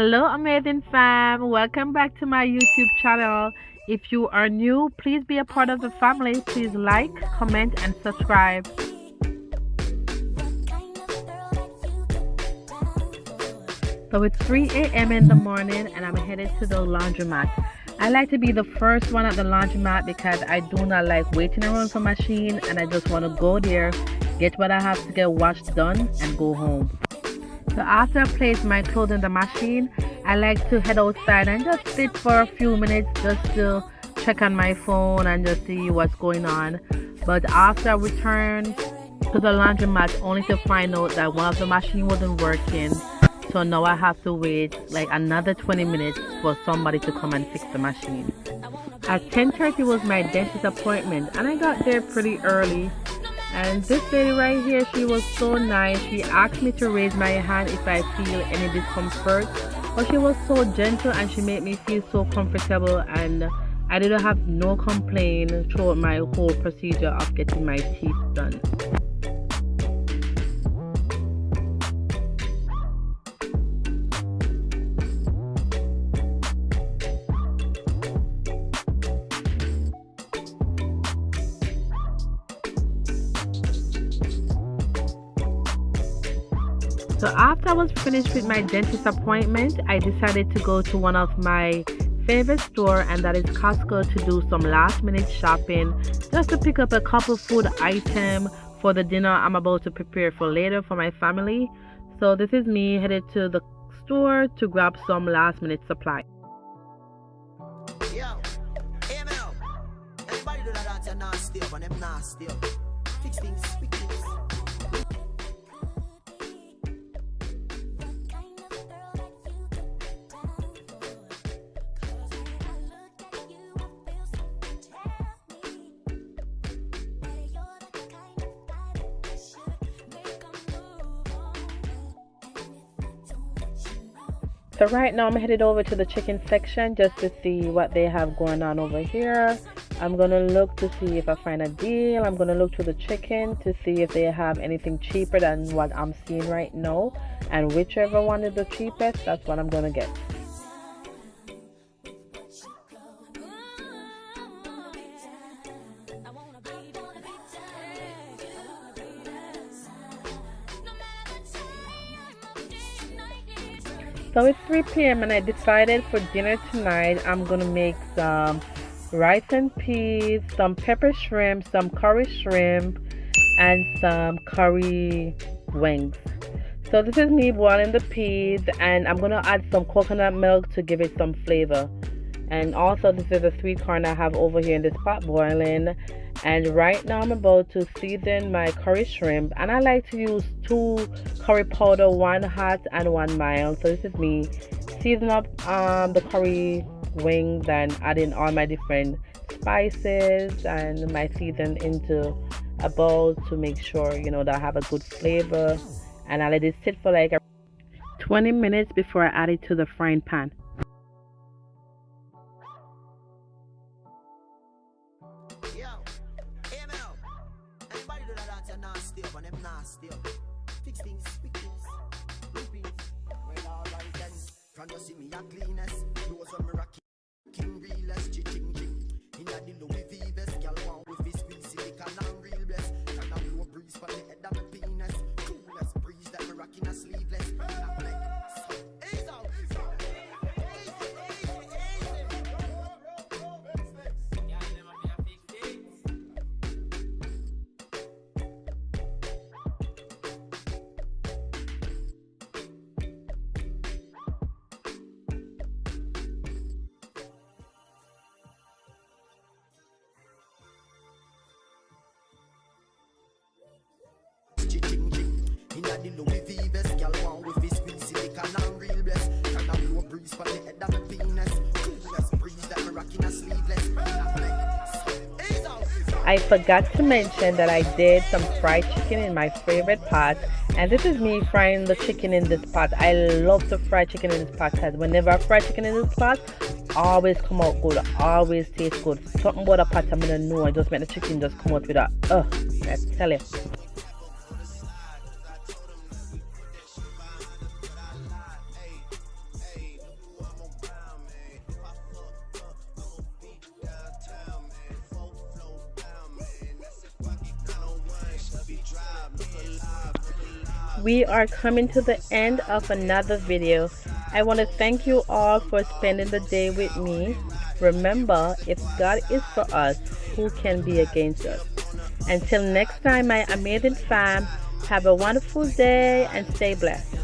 Hello, amazing fam. Welcome back to my YouTube channel. If you are new, please be a part of the family. Please like, comment, and subscribe. So it's 3 a.m. in the morning and I'm headed to the laundromat. I like to be the first one at the laundromat because I do not like waiting around for machine and I just want to go there, get what I have to get washed done and go home. So after I place my clothes in the machine, I like to head outside and just sit for a few minutes just to check on my phone and just see what's going on. But after I returned to the laundromat only to find out that one of the machines wasn't working. So now I have to wait like another 20 minutes for somebody to come and fix the machine. At 10:30 was my dentist appointment and I got there pretty early. And this lady right here, she was so nice. She asked me to raise my hand if I feel any discomfort. But she was so gentle and she made me feel so comfortable, and I didn't have no complaint throughout my whole procedure of getting my teeth done. So after I was finished with my dentist appointment, I decided to go to one of my favorite store, and that is Costco, to do some last minute shopping, just to pick up a couple food item for the dinner I'm about to prepare for later for my family. So this is me headed to the store to grab some last minute supply. Yo, hey Mel, anybody do that dance and nasty up and them nasty up? Fix things, fix things. So right now I'm headed over to the chicken section just to see what they have going on over here. I'm gonna look to see if I find a deal. I'm gonna look to the chicken to see if they have anything cheaper than what I'm seeing right now, and whichever one is the cheapest, that's what I'm gonna get. So it's 3 p.m. and I decided for dinner tonight I'm gonna make some rice and peas, some pepper shrimp, some curry shrimp, and some curry wings. So this is me boiling the peas, and I'm gonna add some coconut milk to give it some flavor. And also this is a sweet corn I have over here in this pot boiling. And right now I'm about to season my curry shrimp, and I like to use 2 curry powder, 1 hot and 1 mild. So this is me season up the curry wings and adding all my different spices and my season into a bowl to make sure that I have a good flavor. And I let it sit for like 20 minutes before I add it to the frying pan. Nasty up and them nasty up. Fix things, fix things. Loopings. Well, alright then. Can you see me a cleanest? Those are me rocking. King realest. Ching ching. Inna the Louis V vest. Girl want with his squeeze silicon and real bless. Can I blow a breeze for the head of my penis? Coolest breeze that me rocking a sleeveless. Not like ease out. Inna the Louis V vest, girl want with his squeeze silicon and real bless. Can I blow a breeze for the head of my penis? Coolest breeze that me rocking a sleeveless. I forgot to mention that I did some fried chicken in my favorite pot, and this is me frying the chicken in this pot. I love to fry chicken in this pot because whenever I fry chicken in this pot, always come out good, always taste good. Something about a pot I'm gonna know and just make the chicken just come out with that. I tell you. we are coming to the end of another video. I want to thank you all for spending the day with me. Remember, if God is for us, who can be against us? Until next time, my amazing fam, have a wonderful day and stay blessed.